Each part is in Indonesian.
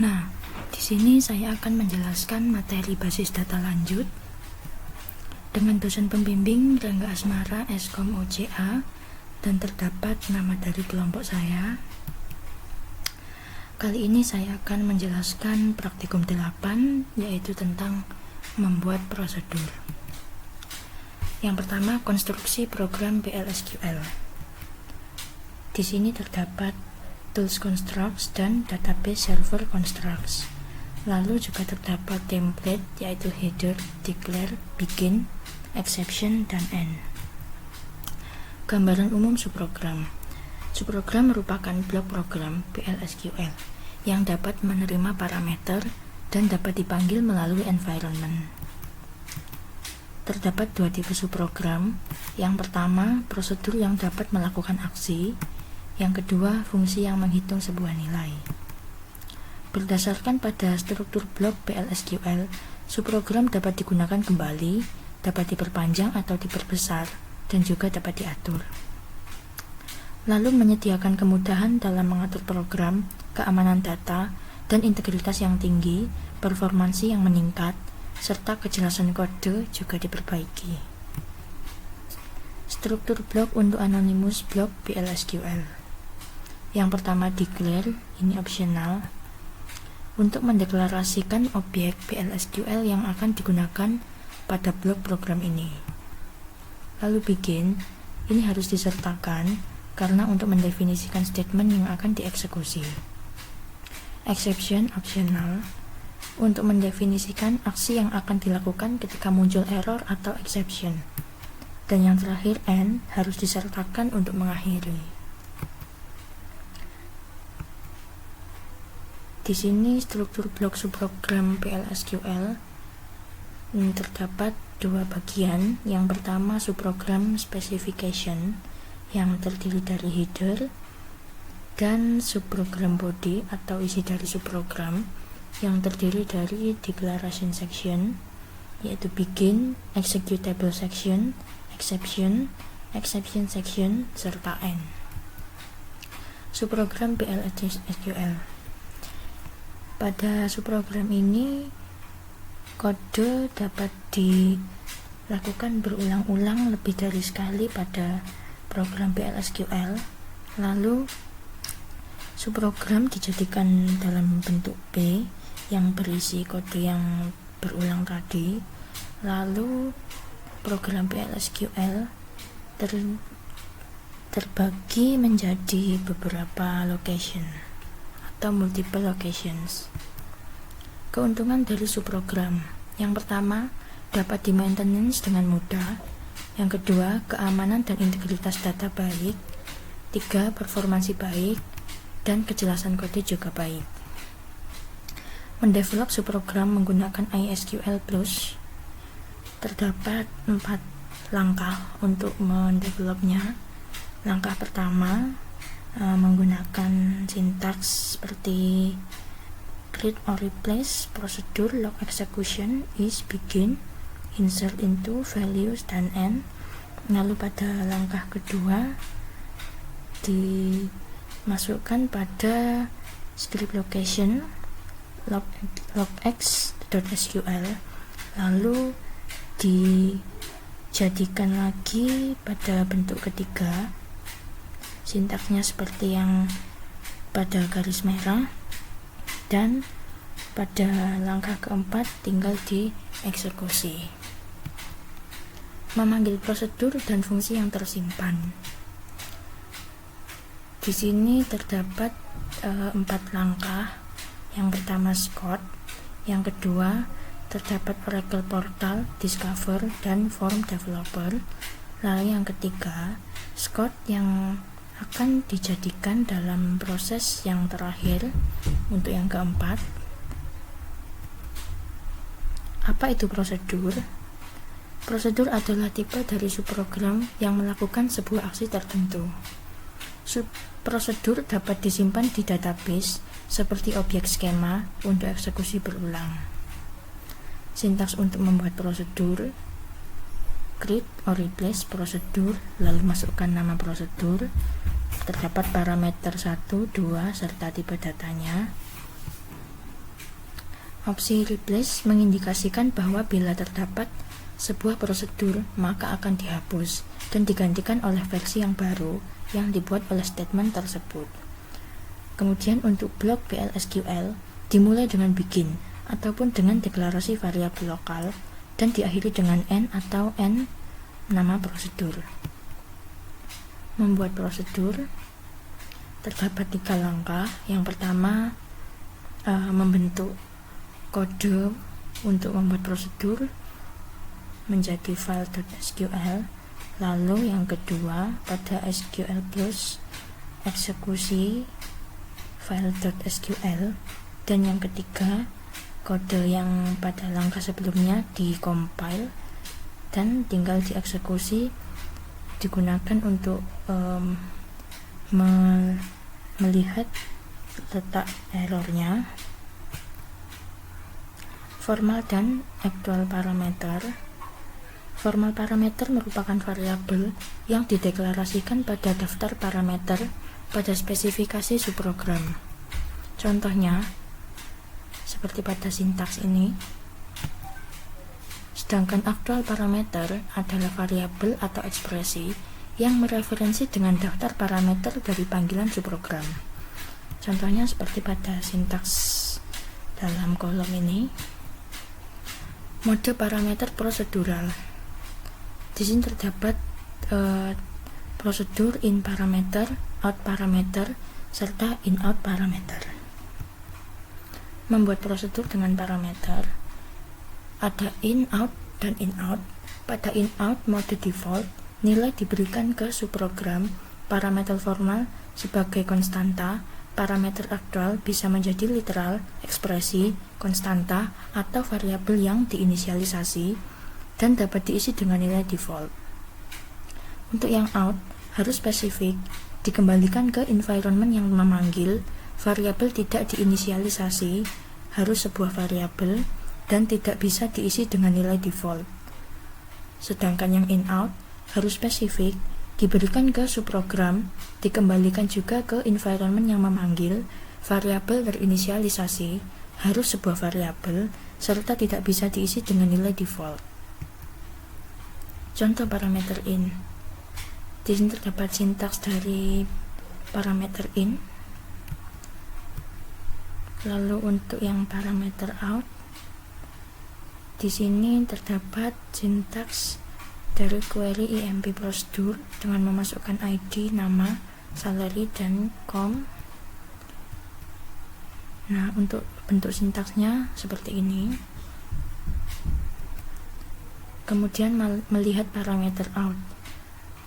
Nah, di sini saya akan menjelaskan materi basis data lanjut dengan dosen pembimbing Rangga Asmara Eskom OJA, dan terdapat nama dari kelompok saya. Kali ini saya akan menjelaskan praktikum 8, yaitu tentang membuat prosedur. Yang pertama, konstruksi program PL/SQL. Di sini terdapat tools constructs dan database server constructs. Lalu juga terdapat template, yaitu header, declare, begin, exception, dan end. Gambaran umum subprogram. Subprogram merupakan blok program PL/SQL yang dapat menerima parameter dan dapat dipanggil melalui environment. Terdapat dua tipe subprogram. Yang pertama, prosedur yang dapat melakukan aksi. Yang kedua, fungsi yang menghitung sebuah nilai. Berdasarkan pada struktur blok PL/SQL, subprogram dapat digunakan kembali, dapat diperpanjang atau diperbesar, dan juga dapat diatur. Lalu menyediakan kemudahan dalam mengatur program, keamanan data, dan integritas yang tinggi, performansi yang meningkat, serta kejelasan kode juga diperbaiki. Struktur blok untuk anonymous blok PL/SQL. Yang pertama, declare, ini optional, untuk mendeklarasikan objek PL/SQL yang akan digunakan pada blok program ini. Lalu begin, ini harus disertakan karena untuk mendefinisikan statement yang akan dieksekusi. Exception optional, untuk mendefinisikan aksi yang akan dilakukan ketika muncul error atau exception. Dan yang terakhir, end, harus disertakan untuk mengakhiri. Di sini struktur blok subprogram PL/SQL terdapat dua bagian. Yang pertama, subprogram specification yang terdiri dari header, dan subprogram body atau isi dari subprogram yang terdiri dari declaration section, yaitu begin, executable section, exception section, serta end. Subprogram PL/SQL. Pada subprogram ini, kode dapat dilakukan berulang-ulang lebih dari sekali pada program PL/SQL. Lalu subprogram dijadikan dalam bentuk B yang berisi kode yang berulang tadi. Lalu program PL/SQL terbagi menjadi beberapa location atau multiple locations. Keuntungan dari subprogram. Yang pertama, dapat di-maintenance dengan mudah. Yang kedua, keamanan dan integritas data baik. 3, performansi baik, dan kejelasan kode juga baik. Mendevelop subprogram menggunakan ISQL Plus. Terdapat 4 langkah untuk mendevelopnya. Langkah pertama, menggunakan sintaks seperti create or replace, prosedur, log execution, is, begin, insert into, values, dan end. Lalu pada langkah kedua dimasukkan pada script location logx.sql, lalu dijadikan lagi pada bentuk ketiga. Sintaksnya seperti yang pada garis merah, dan pada langkah keempat tinggal dieksekusi. Memanggil prosedur dan fungsi yang tersimpan. Di sini terdapat 4 langkah. Yang pertama, Scott. Yang kedua, terdapat Oracle Portal, Discover, dan Form Developer. Lalu yang ketiga, Scott yang akan dijadikan dalam proses yang terakhir. Untuk yang keempat, apa itu prosedur? Prosedur adalah tipe dari subprogram yang melakukan sebuah aksi tertentu. Prosedur dapat disimpan di database seperti objek skema untuk eksekusi berulang. Sintaks untuk membuat prosedur: create or replace prosedur, lalu masukkan nama prosedur. Terdapat parameter 1, 2, serta tipe datanya. Opsi replace mengindikasikan bahwa bila terdapat sebuah prosedur maka akan dihapus dan digantikan oleh versi yang baru yang dibuat oleh statement tersebut. Kemudian untuk blok PL/SQL dimulai dengan begin ataupun dengan deklarasi variabel lokal dan diakhiri dengan n atau n nama prosedur. Membuat prosedur terdapat 3 langkah. Yang pertama, membentuk kode untuk membuat prosedur menjadi file.sql. Lalu yang kedua, pada SQL plus eksekusi file.sql. Dan yang ketiga, kode yang pada langkah sebelumnya di-compile dan tinggal dieksekusi, digunakan untuk melihat letak errornya. Formal dan actual parameter. Formal parameter merupakan variabel yang dideklarasikan pada daftar parameter pada spesifikasi subprogram. Contohnya seperti pada sintaks ini. Sedangkan actual parameter adalah variabel atau ekspresi yang mereferensi dengan daftar parameter dari panggilan subprogram. Contohnya seperti pada sintaks dalam kolom ini. Mode parameter prosedural. Di sini terdapat prosedur in parameter, out parameter, serta in out parameter. Membuat prosedur dengan parameter ada in out dan in out. Pada in out mode default, nilai diberikan ke subprogram. Parameter formal sebagai konstanta, parameter aktual bisa menjadi literal, ekspresi, konstanta, atau variabel yang diinisialisasi dan dapat diisi dengan nilai default. Untuk yang out, harus spesifik, dikembalikan ke environment yang memanggil, variabel tidak diinisialisasi, harus sebuah variabel, dan tidak bisa diisi dengan nilai default. Sedangkan yang in out, harus spesifik, diberikan ke subprogram, dikembalikan juga ke environment yang memanggil, variabel terinisialisasi, harus sebuah variabel, serta tidak bisa diisi dengan nilai default. Contoh parameter in. Di sini terdapat sintaks dari parameter in. Lalu untuk yang parameter out, di sini terdapat sintaks dari query IMP prosedur dengan memasukkan ID, nama, salary, dan com. Nah, untuk bentuk sintaksnya seperti ini. Kemudian melihat parameter out.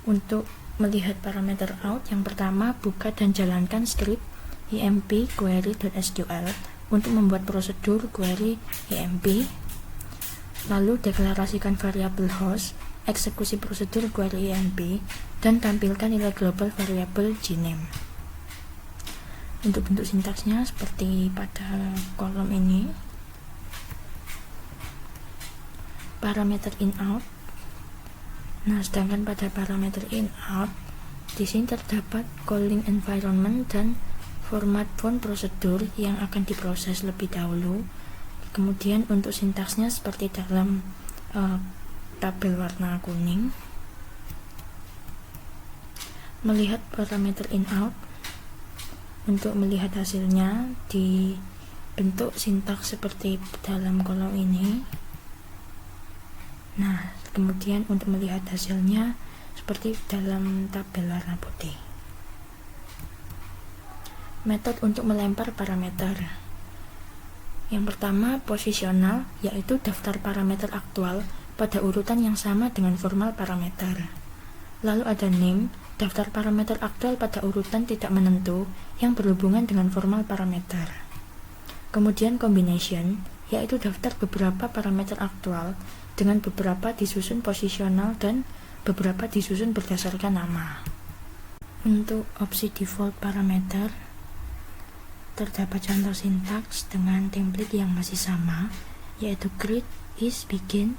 Untuk melihat parameter out, yang pertama buka dan jalankan script IMP query.sql untuk membuat prosedur query IMP. Lalu deklarasikan variabel host, eksekusi prosedur query IMP, dan tampilkan nilai global variabel gname. Untuk bentuk sintaksnya seperti pada kolom ini. Parameter in out. Nah, sedangkan pada parameter in out, di sini terdapat calling environment dan format font prosedur yang akan diproses lebih dahulu. Kemudian untuk sintaksnya seperti dalam tabel warna kuning. Melihat parameter in out, untuk melihat hasilnya dibentuk sintaks seperti dalam kolom ini. Nah, kemudian untuk melihat hasilnya seperti dalam tabel warna putih. Metode untuk melempar parameter. Yang pertama, posisional, yaitu daftar parameter aktual pada urutan yang sama dengan formal parameter. Lalu ada name, daftar parameter aktual pada urutan tidak menentu yang berhubungan dengan formal parameter. Kemudian combination, yaitu daftar beberapa parameter aktual dengan beberapa disusun posisional dan beberapa disusun berdasarkan nama. Untuk opsi default parameter, terdapat contoh sintaks dengan template yang masih sama, yaitu create, is, begin,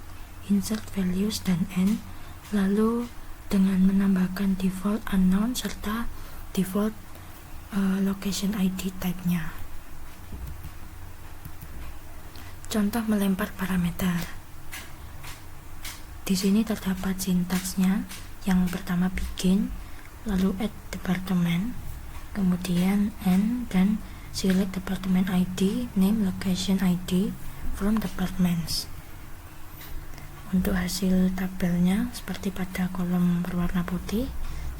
insert values, dan end, lalu dengan menambahkan default unknown serta default location ID type-nya. Contoh melempar parameter. Di sini terdapat sintaksnya. Yang pertama begin, lalu add department, kemudian end, dan select department ID, name, location ID from departments. Untuk hasil tabelnya seperti pada kolom berwarna putih,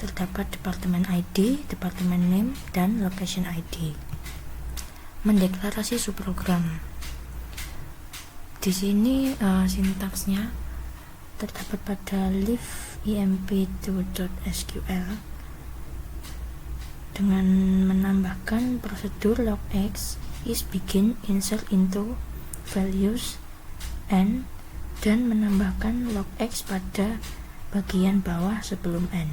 terdapat departemen ID, departemen name, dan location ID. Mendeklarasi subprogram. Di sini sintaksnya terdapat pada leaf emp2.sql dengan menambahkan prosedur logx is begin insert into values n dan menambahkan logx pada bagian bawah sebelum n.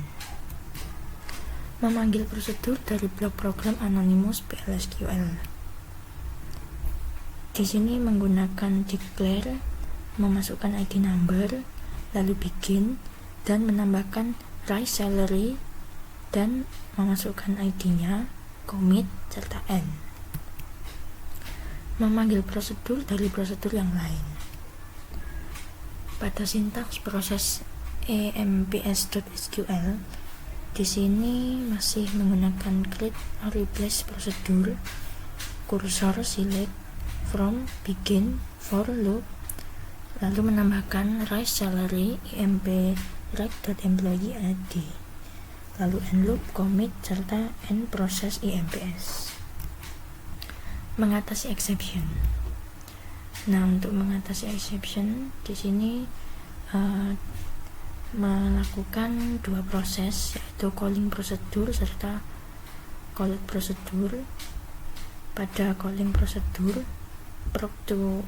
Memanggil prosedur dari blok program Anonymous PL/SQL. Di sini menggunakan declare, memasukkan ID number, lalu begin, dan menambahkan rise salary dan memasukkan ID-nya, commit, serta end. Memanggil prosedur dari prosedur yang lain. Pada sintaks proses emps.sql, di sini masih menggunakan create or replace prosedur, kursor select from begin for loop, lalu menambahkan rise salary emp rect.employee id, lalu end loop, commit, serta end proses emps. Mengatasi exception. Nah, untuk mengatasi exception di sini melakukan dua proses, yaitu calling prosedur serta collect prosedur. Pada calling prosedur, proc to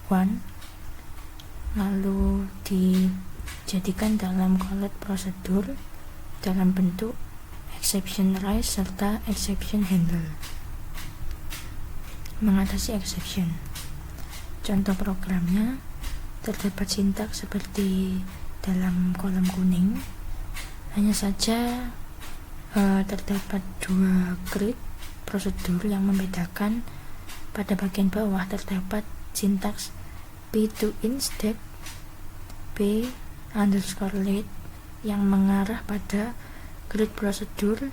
R1 lalu dijadikan dalam collect prosedur dalam bentuk exception rise serta exception handle. Mengatasi exception. Contoh programnya terdapat sintaks seperti dalam kolom kuning. Hanya saja terdapat dua grid prosedur yang membedakan. Pada bagian bawah terdapat sintaks p2 instead p underscore late yang mengarah pada grid prosedur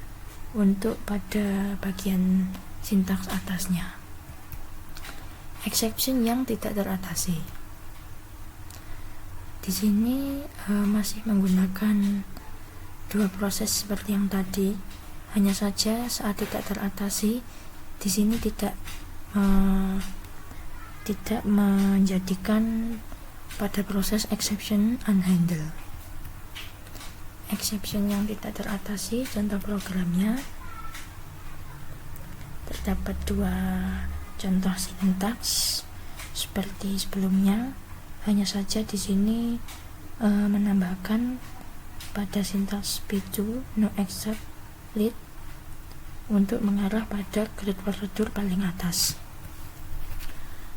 untuk pada bagian sintaks atasnya. Exception yang tidak teratasi. Di sini masih menggunakan dua proses seperti yang tadi. Hanya saja saat tidak teratasi, di sini tidak menjadikan pada proses exception unhandle. Exception yang tidak teratasi, contoh programnya terdapat dua contoh sintaks seperti sebelumnya. Hanya saja di sini menambahkan pada sintaks p2 no except lead untuk mengarah pada grid prosedur paling atas.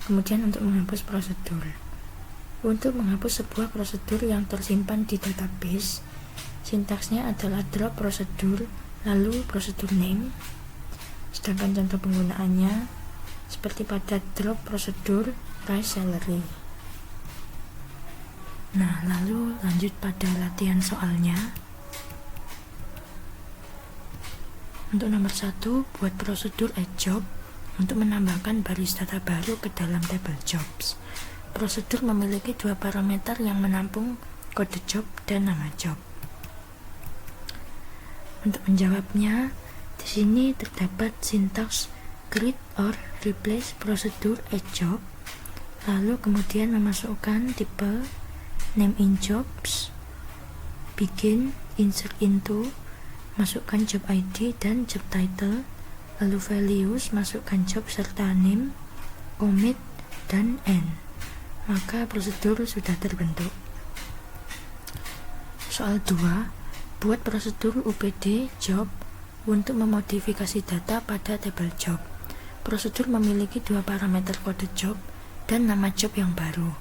Kemudian untuk menghapus prosedur. Untuk menghapus sebuah prosedur yang tersimpan di database, sintaksnya adalah drop prosedur lalu prosedur name. Sedangkan contoh penggunaannya seperti pada drop prosedur rise salary. Nah, lalu lanjut pada latihan soalnya. Untuk nomor 1, buat prosedur add job untuk menambahkan baris data baru ke dalam tabel jobs. Prosedur memiliki dua parameter yang menampung kode job dan nama job. Untuk menjawabnya, di sini terdapat sintaks create or replace prosedur add job, lalu kemudian memasukkan tipe name in jobs, begin, insert into, masukkan job ID dan job title, lalu values, masukkan job serta name, commit, dan end. Maka prosedur sudah terbentuk. Soal 2, buat prosedur UPD job untuk memodifikasi data pada tabel job. Prosedur memiliki dua parameter kode job dan nama job yang baru.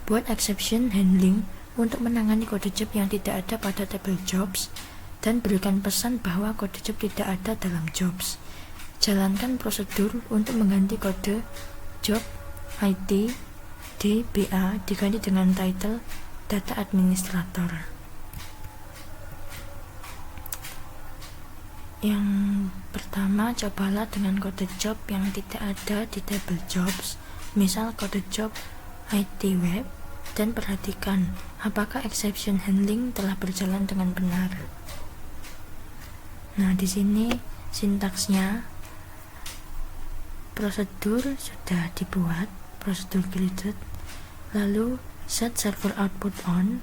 Buat exception handling untuk menangani kode job yang tidak ada pada tabel jobs dan berikan pesan bahwa kode job tidak ada dalam jobs. Jalankan prosedur untuk mengganti kode job ID ID BA diganti dengan title Data Administrator. Yang pertama, cobalah dengan kode job yang tidak ada di tabel jobs, misal kode job IT web, dan perhatikan apakah exception handling telah berjalan dengan benar. Nah, di sini sintaksnya, prosedur sudah dibuat, prosedur created, lalu set server output on,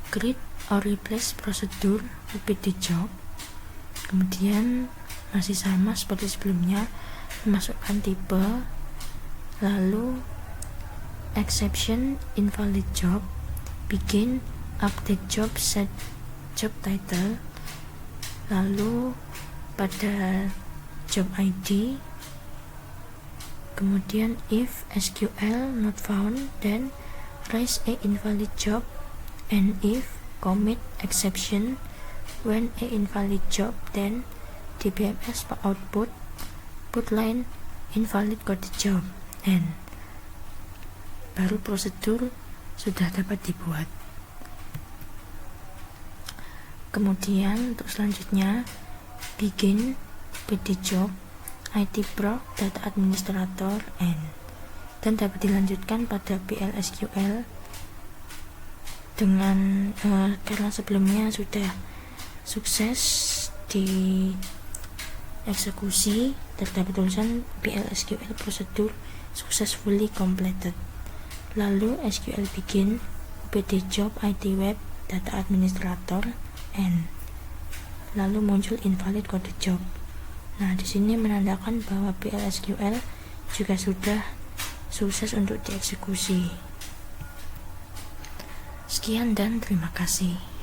create or replace prosedur repeat the job. Kemudian masih sama seperti sebelumnya, masukkan tipe, lalu exception invalid job, begin update job, set job title, lalu pada job ID, kemudian if SQL not found, then raise a invalid job, and if commit exception when a invalid job, then DBMS output put line invalid code job, and baru prosedur sudah dapat dibuat. Kemudian untuk selanjutnya, begin with the job IT Pro Data Administrator dan dapat dilanjutkan pada PL/SQL dengan karena sebelumnya sudah sukses di eksekusi, terdapat tulisan PL/SQL prosedur successfully completed. Lalu SQL begin PD job IT web data administrator lalu muncul invalid code job. Nah, di sini menandakan bahwa PL/SQL juga sudah sukses untuk dieksekusi. Sekian dan terima kasih.